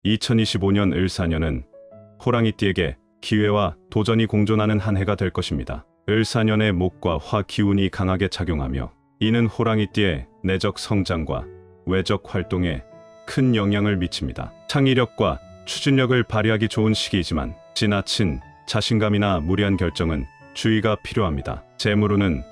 2025년 을사년은 호랑이띠에게 기회와 도전이 공존하는 한 해가 될 것입니다. 을사년의 목과 화 기운이 강하게 작용하며 이는 호랑이띠의 내적 성장과 외적 활동에 큰 영향을 미칩니다. 창의력과 추진력을 발휘하기 좋은 시기이지만 지나친 자신감이나 무리한 결정은 주의가 필요합니다. 재물운은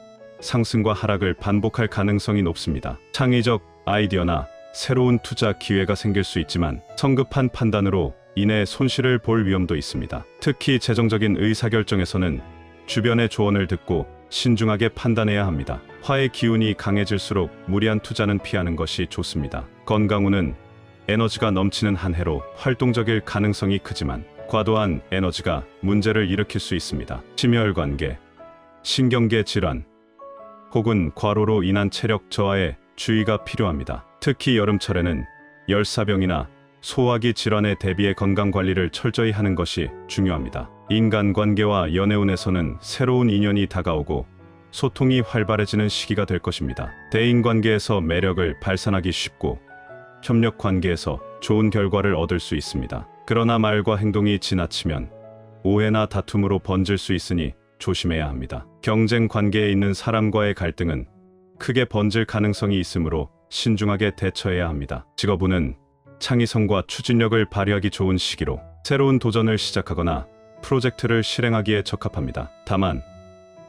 상승과 하락을 반복할 가능성이 높습니다. 창의적 아이디어나 새로운 투자 기회가 생길 수 있지만 성급한 판단으로 인해 손실을 볼 위험도 있습니다. 특히 재정적인 의사결정에서는 주변의 조언을 듣고 신중하게 판단해야 합니다. 화의 기운이 강해질수록 무리한 투자는 피하는 것이 좋습니다. 건강운은 에너지가 넘치는 한 해로 활동적일 가능성이 크지만 과도한 에너지가 문제를 일으킬 수 있습니다. 심혈관계, 신경계 질환 혹은 과로로 인한 체력 저하에 주의가 필요합니다. 특히 여름철에는 열사병이나 소화기 질환에 대비해 건강관리를 철저히 하는 것이 중요합니다. 인간관계와 연애운에서는 새로운 인연이 다가오고 소통이 활발해지는 시기가 될 것입니다. 대인관계에서 매력을 발산하기 쉽고 협력관계에서 좋은 결과를 얻을 수 있습니다. 그러나 말과 행동이 지나치면 오해나 다툼으로 번질 수 있으니 조심해야 합니다. 경쟁 관계에 있는 사람과의 갈등은 크게 번질 가능성이 있으므로 신중하게 대처해야 합니다. 직업운은 창의성과 추진력을 발휘하기 좋은 시기로 새로운 도전을 시작하거나 프로젝트를 실행하기에 적합합니다. 다만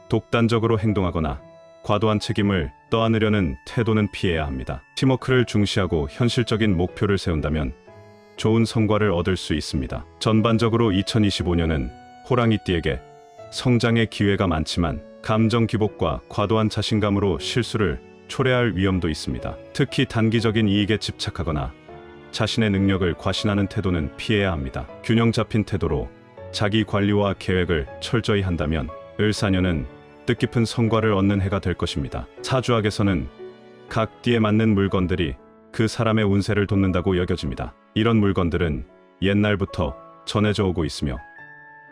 독단적으로 행동하거나 과도한 책임을 떠안으려는 태도는 피해야 합니다. 팀워크를 중시하고 현실적인 목표를 세운다면 좋은 성과를 얻을 수 있습니다. 전반적으로 2025년은 호랑이띠에게 성장의 기회가 많지만 감정 기복과 과도한 자신감으로 실수를 초래할 위험도 있습니다. 특히 단기적인 이익에 집착하거나 자신의 능력을 과신하는 태도는 피해야 합니다. 균형 잡힌 태도로 자기 관리와 계획을 철저히 한다면 을사년은 뜻깊은 성과를 얻는 해가 될 것입니다. 사주학에서는 각 띠에 맞는 물건들이 그 사람의 운세를 돋는다고 여겨집니다. 이런 물건들은 옛날부터 전해져 오고 있으며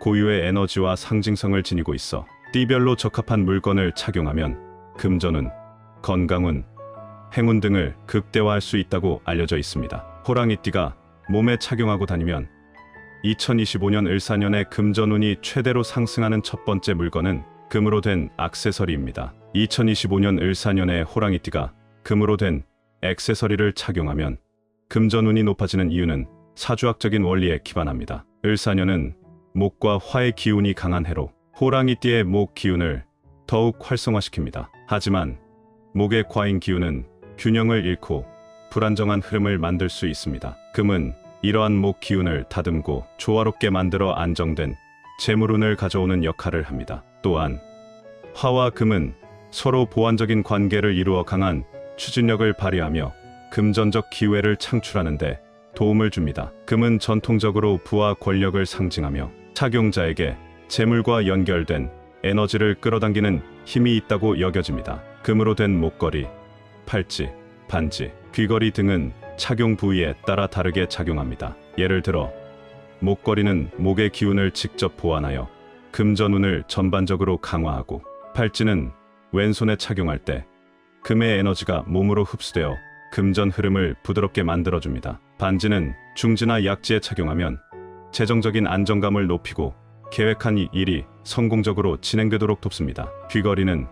고유의 에너지와 상징성을 지니고 있어 띠별로 적합한 물건을 착용하면 금전운, 건강운, 행운 등을 극대화할 수 있다고 알려져 있습니다. 호랑이띠가 몸에 착용하고 다니면 2025년 을사년의 금전운이 최대로 상승하는 첫 번째 물건은 금으로 된 액세서리입니다. 2025년 을사년에 호랑이띠가 금으로 된 액세서리를 착용하면 금전운이 높아지는 이유는 사주학적인 원리에 기반합니다. 을사년은 목과 화의 기운이 강한 해로 호랑이띠의 목 기운을 더욱 활성화시킵니다. 하지만 목의 과잉 기운은 균형을 잃고 불안정한 흐름을 만들 수 있습니다. 금은 이러한 목 기운을 다듬고 조화롭게 만들어 안정된 재물운을 가져오는 역할을 합니다. 또한 화와 금은 서로 보완적인 관계를 이루어 강한 추진력을 발휘하며 금전적 기회를 창출하는 데 도움을 줍니다. 금은 전통적으로 부와 권력을 상징하며 착용자에게 재물과 연결된 에너지를 끌어당기는 힘이 있다고 여겨집니다. 금으로 된 목걸이, 팔찌, 반지, 귀걸이 등은 착용 부위에 따라 다르게 작용합니다. 예를 들어 목걸이는 목의 기운을 직접 보완하여 금전운을 전반적으로 강화하고, 팔찌는 왼손에 착용할 때 금의 에너지가 몸으로 흡수되어 금전 흐름을 부드럽게 만들어줍니다. 반지는 중지나 약지에 착용하면 재정적인 안정감을 높이고 계획한 일이 성공적으로 진행되도록 돕습니다. 귀걸이는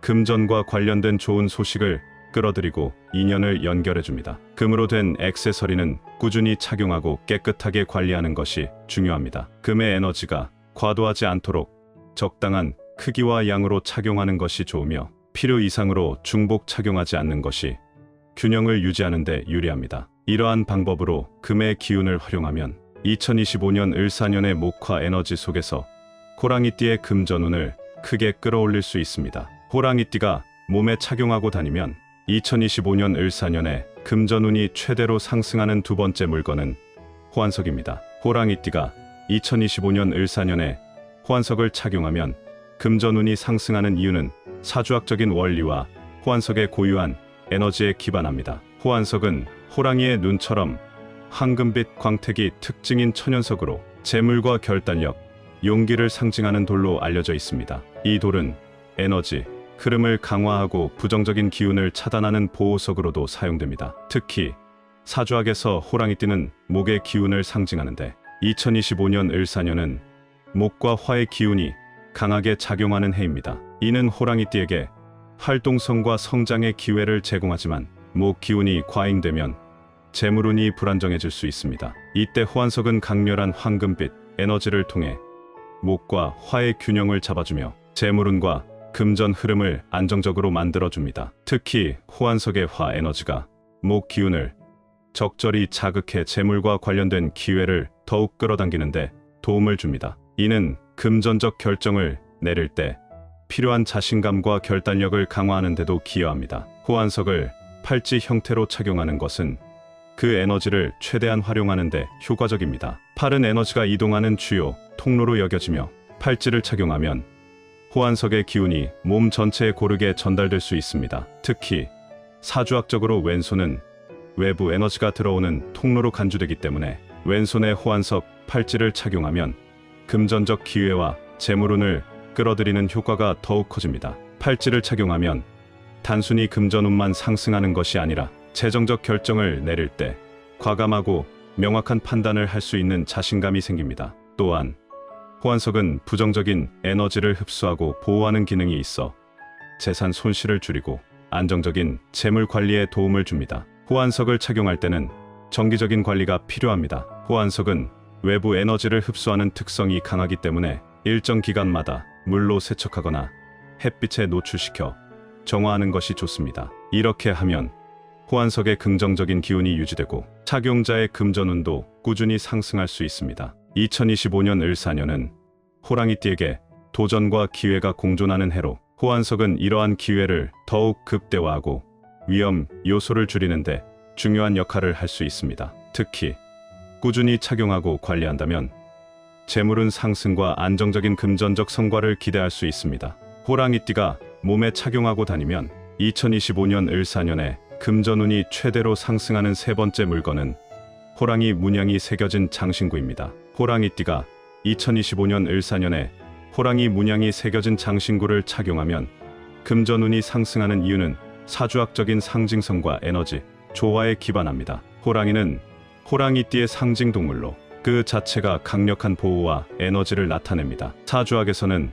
금전과 관련된 좋은 소식을 끌어들이고 인연을 연결해줍니다. 금으로 된 액세서리는 꾸준히 착용하고 깨끗하게 관리하는 것이 중요합니다. 금의 에너지가 과도하지 않도록 적당한 크기와 양으로 착용하는 것이 좋으며 필요 이상으로 중복 착용하지 않는 것이 균형을 유지하는 데 유리합니다. 이러한 방법으로 금의 기운을 활용하면 2025년 을사년의 목화 에너지 속에서 호랑이띠의 금전운을 크게 끌어올릴 수 있습니다. 호랑이띠가 몸에 착용하고 다니면 2025년 을사년에 금전운이 최대로 상승하는 두 번째 물건은 호환석입니다. 호랑이띠가 2025년 을사년에 호환석을 착용하면 금전운이 상승하는 이유는 사주학적인 원리와 호환석의 고유한 에너지에 기반합니다. 호환석은 호랑이의 눈처럼 황금빛 광택이 특징인 천연석으로 재물과 결단력, 용기를 상징하는 돌로 알려져 있습니다. 이 돌은 에너지, 흐름을 강화하고 부정적인 기운을 차단하는 보호석으로도 사용됩니다. 특히 사주학에서 호랑이띠는 목의 기운을 상징하는데 2025년 을사년은 목과 화의 기운이 강하게 작용하는 해입니다. 이는 호랑이띠에게 활동성과 성장의 기회를 제공하지만 목 기운이 과잉되면 재물운이 불안정해질 수 있습니다. 이때 호환석은 강렬한 황금빛 에너지를 통해 목과 화의 균형을 잡아주며 재물운과 금전 흐름을 안정적으로 만들어줍니다. 특히 호환석의 화 에너지가 목 기운을 적절히 자극해 재물과 관련된 기회를 더욱 끌어당기는데 도움을 줍니다. 이는 금전적 결정을 내릴 때 필요한 자신감과 결단력을 강화하는 데도 기여합니다. 호환석을 팔찌 형태로 착용하는 것은 그 에너지를 최대한 활용하는 데 효과적입니다. 팔은 에너지가 이동하는 주요 통로로 여겨지며 팔찌를 착용하면 호환석의 기운이 몸 전체에 고르게 전달될 수 있습니다. 특히 사주학적으로 왼손은 외부 에너지가 들어오는 통로로 간주되기 때문에 왼손에 호환석 팔찌를 착용하면 금전적 기회와 재물운을 끌어들이는 효과가 더욱 커집니다. 팔찌를 착용하면 단순히 금전운만 상승하는 것이 아니라 재정적 결정을 내릴 때 과감하고 명확한 판단을 할 수 있는 자신감이 생깁니다. 또한 호환석은 부정적인 에너지를 흡수하고 보호하는 기능이 있어 재산 손실을 줄이고 안정적인 재물 관리에 도움을 줍니다. 호환석을 착용할 때는 정기적인 관리가 필요합니다. 호환석은 외부 에너지를 흡수하는 특성이 강하기 때문에 일정 기간마다 물로 세척하거나 햇빛에 노출시켜 정화하는 것이 좋습니다. 이렇게 하면 호환석의 긍정적인 기운이 유지되고 착용자의 금전운도 꾸준히 상승할 수 있습니다. 2025년 을사년은 호랑이띠에게 도전과 기회가 공존하는 해로 호환석은 이러한 기회를 더욱 극대화하고 위험 요소를 줄이는데 중요한 역할을 할 수 있습니다. 특히 꾸준히 착용하고 관리한다면 재물운 상승과 안정적인 금전적 성과를 기대할 수 있습니다. 호랑이띠가 몸에 착용하고 다니면 2025년 을사년에 금전운이 최대로 상승하는 세 번째 물건은 호랑이 문양이 새겨진 장신구입니다. 호랑이띠가 2025년 을사년에 호랑이 문양이 새겨진 장신구를 착용하면 금전운이 상승하는 이유는 사주학적인 상징성과 에너지, 조화에 기반합니다. 호랑이는 호랑이띠의 상징 동물로 그 자체가 강력한 보호와 에너지를 나타냅니다. 사주학에서는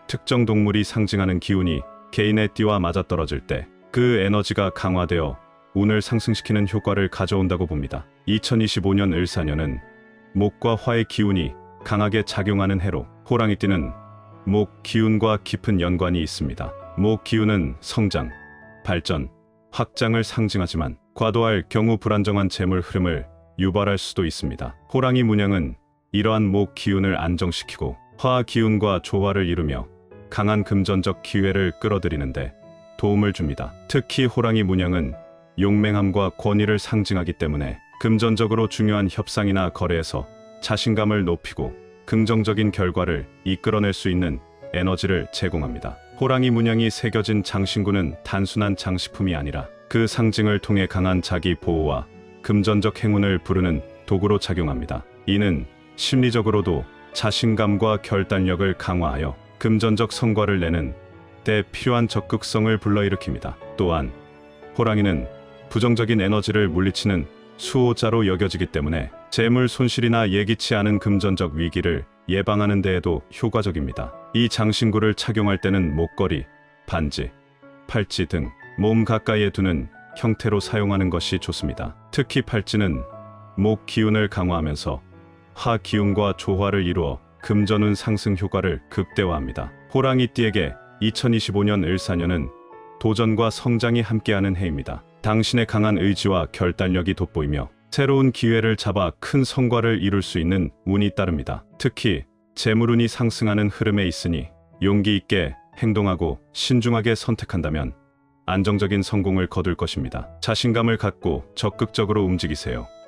특정 동물이 상징하는 기운이 개인의 띠와 맞아떨어질 때 그 에너지가 강화되어 운을 상승시키는 효과를 가져온다고 봅니다. 2025년 을사년은 목과 화의 기운이 강하게 작용하는 해로 호랑이띠는 목 기운과 깊은 연관이 있습니다. 목 기운은 성장, 발전, 확장을 상징하지만 과도할 경우 불안정한 재물 흐름을 유발할 수도 있습니다. 호랑이 문양은 이러한 목 기운을 안정시키고 화 기운과 조화를 이루며 강한 금전적 기회를 끌어들이는데 도움을 줍니다. 특히 호랑이 문양은 용맹함과 권위를 상징하기 때문에 금전적으로 중요한 협상이나 거래에서 자신감을 높이고 긍정적인 결과를 이끌어낼 수 있는 에너지를 제공합니다. 호랑이 문양이 새겨진 장신구는 단순한 장식품이 아니라 그 상징을 통해 강한 자기 보호와 금전적 행운을 부르는 도구로 작용합니다. 이는 심리적으로도 자신감과 결단력을 강화하여 금전적 성과를 내는 때 필요한 적극성을 불러일으킵니다. 또한 호랑이는 부정적인 에너지를 물리치는 수호자로 여겨지기 때문에 재물 손실이나 예기치 않은 금전적 위기를 예방하는 데에도 효과적입니다. 이 장신구를 착용할 때는 목걸이, 반지, 팔찌 등 몸 가까이에 두는 형태로 사용하는 것이 좋습니다. 특히 팔찌는 목 기운을 강화하면서 화 기운과 조화를 이루어 금전운 상승 효과를 극대화합니다. 호랑이띠에게 2025년 을사년은 도전과 성장이 함께하는 해입니다. 당신의 강한 의지와 결단력이 돋보이며 새로운 기회를 잡아 큰 성과를 이룰 수 있는 운이 따릅니다. 특히 재물운이 상승하는 흐름에 있으니 용기 있게 행동하고 신중하게 선택한다면 안정적인 성공을 거둘 것입니다. 자신감을 갖고 적극적으로 움직이세요.